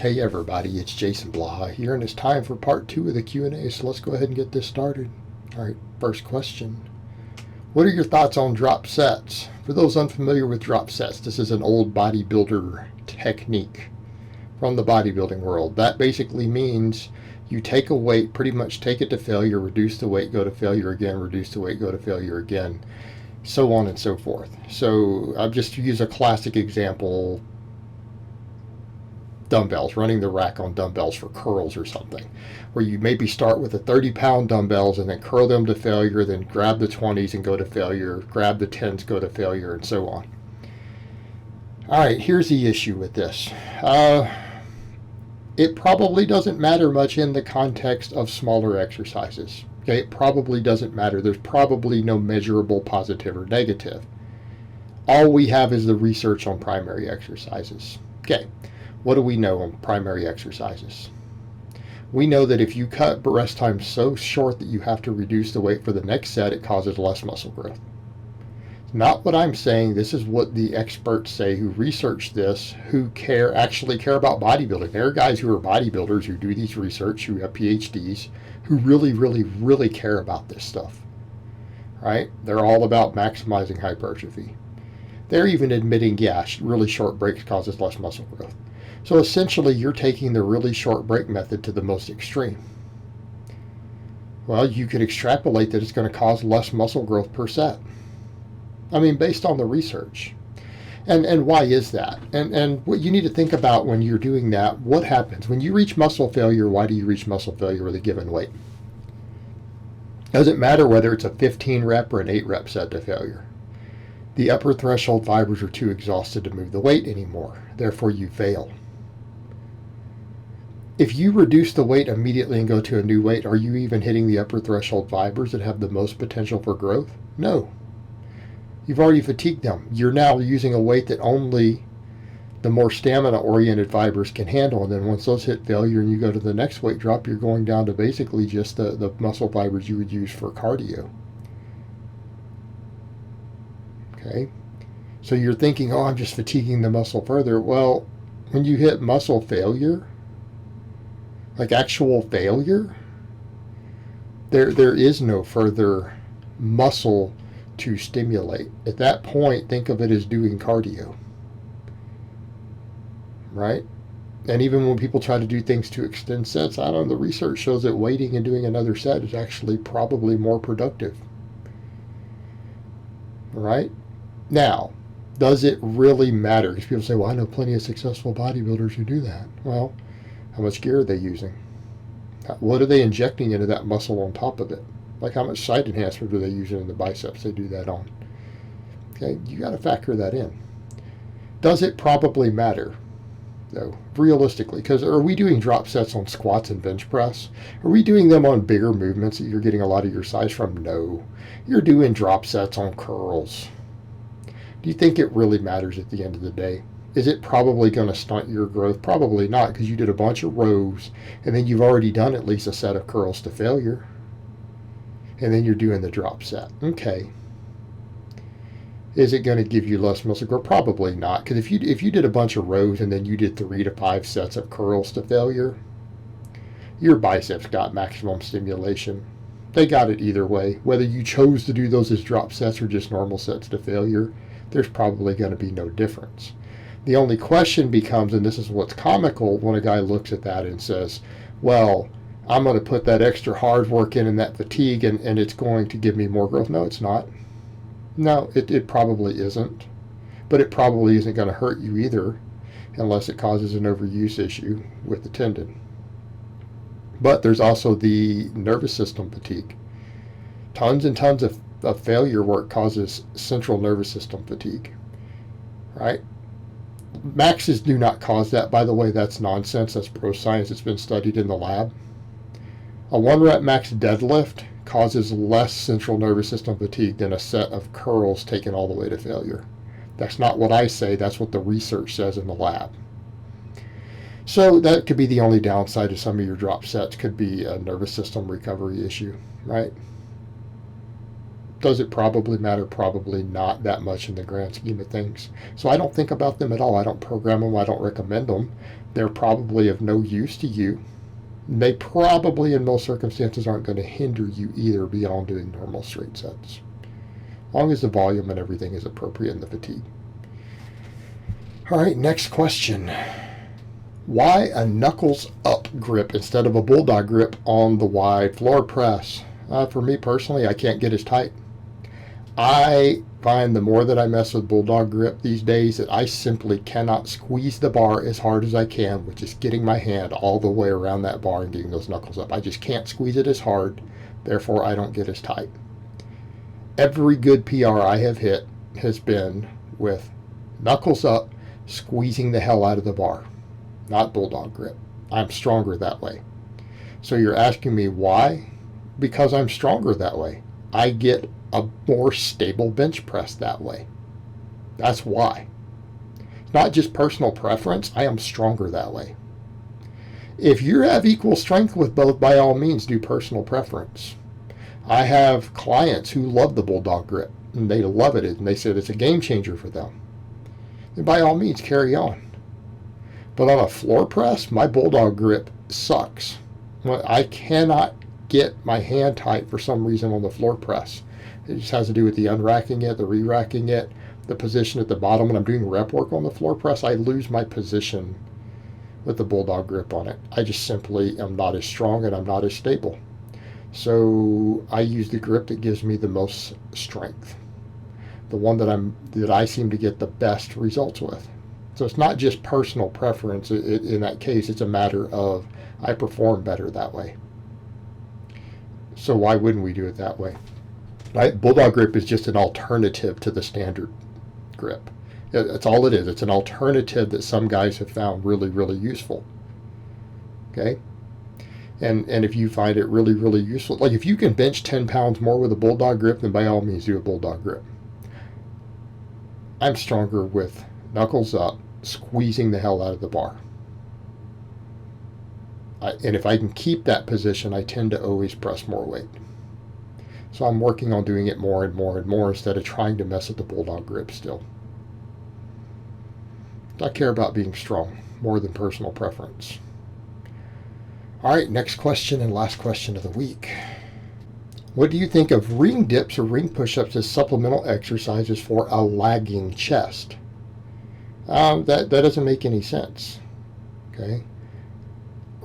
Hey everybody, it's Jason Blaha here, and it's time for part 2 of the Q&A, so let's go ahead and get this started. Alright, first question. What are your thoughts on drop sets? For those unfamiliar with drop sets, this is an old bodybuilder technique from the bodybuilding world. That basically means you take a weight, pretty much take it to failure, reduce the weight, go to failure again, reduce the weight, go to failure again, so on and so forth. So I'll just use a classic example. Dumbbells, running the rack on dumbbells for curls or something, where you maybe start with the 30-pound dumbbells and then curl them to failure, then grab the 20s and go to failure, grab the 10s, go to failure, and so on. All right, here's the issue with this. It probably doesn't matter much in the context of smaller exercises. Okay, it probably doesn't matter. There's probably no measurable positive or negative. All we have is the research on primary exercises. Okay. What do we know on primary exercises? We know that if you cut rest time so short that you have to reduce the weight for the next set, it causes less muscle growth. It's not what I'm saying. This is what the experts say who research this, who actually care about bodybuilding. There are guys who are bodybuilders who do these research, who have PhDs, who really care about this stuff. Right? They're all about maximizing hypertrophy. They're even admitting, yeah, really short breaks causes less muscle growth. So essentially, you're taking the really short break method to the most extreme. Well, you could extrapolate that it's going to cause less muscle growth per set. I mean, based on the research. And why is that? And what you need to think about when you're doing that, what happens? When you reach muscle failure, why do you reach muscle failure with a given weight? Doesn't matter whether it's a 15 rep or an 8 rep set to failure. The upper threshold fibers are too exhausted to move the weight anymore. Therefore, you fail. If you reduce the weight immediately and go to a new weight, are you even hitting the upper threshold fibers that have the most potential for growth? No. You've already fatigued them. You're now using a weight that only the more stamina-oriented fibers can handle, and then once those hit failure and you go to the next weight drop, you're going down to basically just the muscle fibers you would use for cardio. Okay? So you're thinking, oh, I'm just fatiguing the muscle further. Well, when you hit muscle failure, like actual failure, there is no further muscle to stimulate. At that point, think of it as doing cardio, right? And even when people try to do things to extend sets, I don't know, the research shows that waiting and doing another set is actually probably more productive, right? Now, does it really matter? Because people say, well, I know plenty of successful bodybuilders who do that. Well, how much gear are they using? What are they injecting into that muscle on top of it? Like how much site enhancement are they using in the biceps they do that on? Okay, you got to factor that in. Does it probably matter, though, realistically? Because are we doing drop sets on squats and bench press? Are we doing them on bigger movements that you're getting a lot of your size from? No. You're doing drop sets on curls. Do you think it really matters at the end of the day? Is it probably going to stunt your growth? Probably not, because you did a bunch of rows, and then you've already done at least a set of curls to failure. And then you're doing the drop set. Okay. Is it going to give you less muscle growth? Probably not, because if you did a bunch of rows and then you did 3 to 5 sets of curls to failure, your biceps got maximum stimulation. They got it either way. Whether you chose to do those as drop sets or just normal sets to failure, there's probably going to be no difference. The only question becomes, and this is what's comical, when a guy looks at that and says, well, I'm going to put that extra hard work in and that fatigue and it's going to give me more growth. No, it's not. No, it probably isn't. But it probably isn't going to hurt you either unless it causes an overuse issue with the tendon. But there's also the nervous system fatigue. Tons and tons of failure work causes central nervous system fatigue, right? Maxes do not cause that. By the way, that's nonsense. That's pro science. It's been studied in the lab. A 1 rep max deadlift causes less central nervous system fatigue than a set of curls taken all the way to failure. That's not what I say. That's what the research says in the lab. So that could be the only downside of some of your drop sets, could be a nervous system recovery issue, right? Does it probably matter? Probably not that much in the grand scheme of things. So I don't think about them at all. I don't program them. I don't recommend them. They're probably of no use to you. They probably, in most circumstances, aren't going to hinder you either beyond doing normal straight sets, as long as the volume and everything is appropriate in the fatigue. All right, next question. Why a knuckles up grip instead of a bulldog grip on the wide floor press? For me personally, I can't get as tight. I find the more that I mess with bulldog grip these days that I simply cannot squeeze the bar as hard as I can with just getting my hand all the way around that bar and getting those knuckles up. I just can't squeeze it as hard, therefore I don't get as tight. Every good PR I have hit has been with knuckles up, squeezing the hell out of the bar, not bulldog grip. I'm stronger that way. So you're asking me why? Because I'm stronger that way. I get a more stable bench press that way. That's why. It's not just personal preference. I am stronger that way. If you have equal strength with both, by all means, do personal preference. I have clients who love the bulldog grip, and they love it, and they said it's a game changer for them. And by all means, carry on. But on a floor press, my bulldog grip sucks. I cannot get my hand tight for some reason on the floor press. It just has to do with the unracking it, the re-racking it, the position at the bottom. When I'm doing rep work on the floor press, I lose my position with the bulldog grip on it. I just simply am not as strong and I'm not as stable. So I use the grip that gives me the most strength, the one that I seem to get the best results with. So it's not just personal preference. In that case, it's a matter of I perform better that way. So why wouldn't we do it that way? Right? Bulldog grip is just an alternative to the standard grip. That's all it is. It's an alternative that some guys have found really, really useful. Okay? And if you find it really, really useful, like if you can bench 10 pounds more with a bulldog grip, then by all means do a bulldog grip. I'm stronger with knuckles up, squeezing the hell out of the bar. And if I can keep that position, I tend to always press more weight. So I'm working on doing it more and more and more instead of trying to mess with the bulldog grip still. I care about being strong more than personal preference. All right, next question and last question of the week. What do you think of ring dips or ring push-ups as supplemental exercises for a lagging chest? That doesn't make any sense. Okay.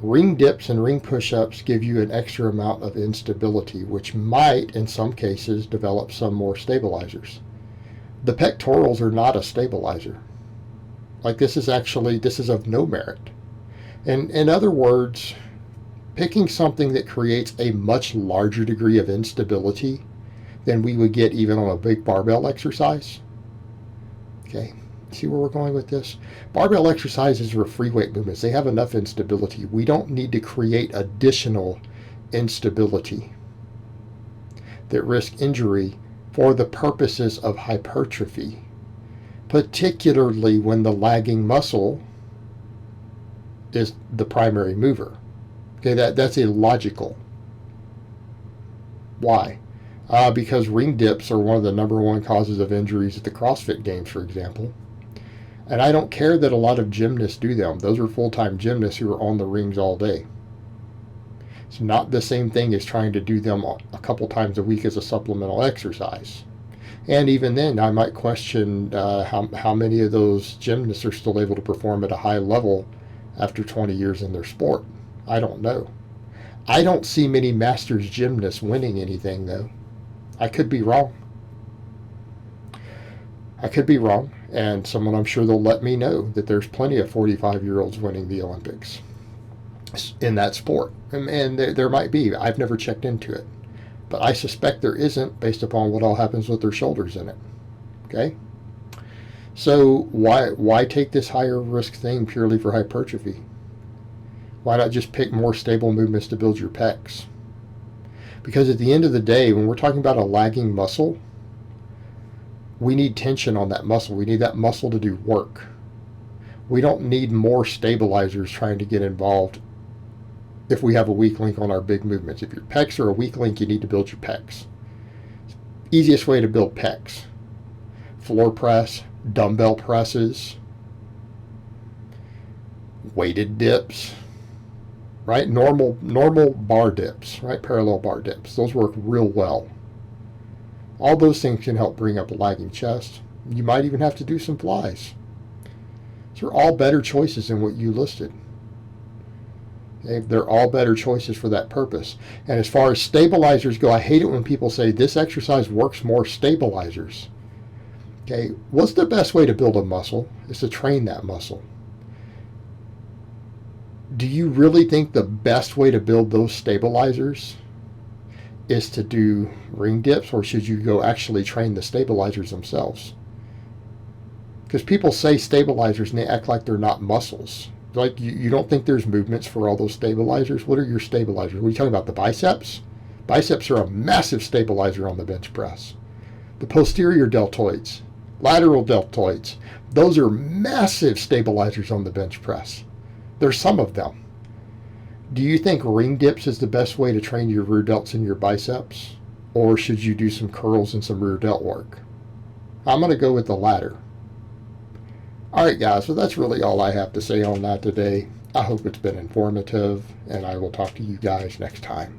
Ring dips and ring push-ups give you an extra amount of instability, which might, in some cases, develop some more stabilizers. The pectorals are not a stabilizer. Like this is of no merit. And in other words, picking something that creates a much larger degree of instability than we would get even on a big barbell exercise. Okay. See where we're going with this? Barbell exercises are free weight movements. They have enough instability. We don't need to create additional instability that risk injury for the purposes of hypertrophy, particularly when the lagging muscle is the primary mover. Okay, that's illogical. Why? Because ring dips are one of the #1 causes of injuries at the CrossFit Games, for example. And I don't care that a lot of gymnasts do them. Those are full-time gymnasts who are on the rings all day. It's not the same thing as trying to do them a couple times a week as a supplemental exercise. And even then, I might question how many of those gymnasts are still able to perform at a high level after 20 years in their sport. I don't know. I don't see many masters gymnasts winning anything, though. I could be wrong. And someone, I'm sure they'll let me know that there's plenty of 45-year-olds winning the Olympics in that sport. And there might be. I've never checked into it. But I suspect there isn't based upon what all happens with their shoulders in it. Okay? So why take this higher risk thing purely for hypertrophy? Why not just pick more stable movements to build your pecs? Because at the end of the day, when we're talking about a lagging muscle, we need tension on that muscle. We need that muscle to do work. We don't need more stabilizers trying to get involved if we have a weak link on our big movements. If your pecs are a weak link, you need to build your pecs. Easiest way to build pecs: floor press, dumbbell presses, weighted dips, right? Normal bar dips, right? Parallel bar dips. Those work real well. All those things can help bring up a lagging chest. You might even have to do some flies. These are all better choices than what you listed. Okay? They're all better choices for that purpose. And as far as stabilizers go, I hate it when people say this exercise works more stabilizers. Okay, what's the best way to build a muscle? Is to train that muscle. Do you really think the best way to build those stabilizers is to do ring dips, or should you go actually train the stabilizers themselves? Because people say stabilizers and they act like they're not muscles. Like you don't think there's movements for all those stabilizers? What are your stabilizers? Are we talking about the biceps? Biceps are a massive stabilizer on the bench press. The posterior deltoids, lateral deltoids, those are massive stabilizers on the bench press. There's some of them. Do you think ring dips is the best way to train your rear delts and your biceps? Or should you do some curls and some rear delt work? I'm going to go with the latter. Alright guys, so that's really all I have to say on that today. I hope it's been informative, and I will talk to you guys next time.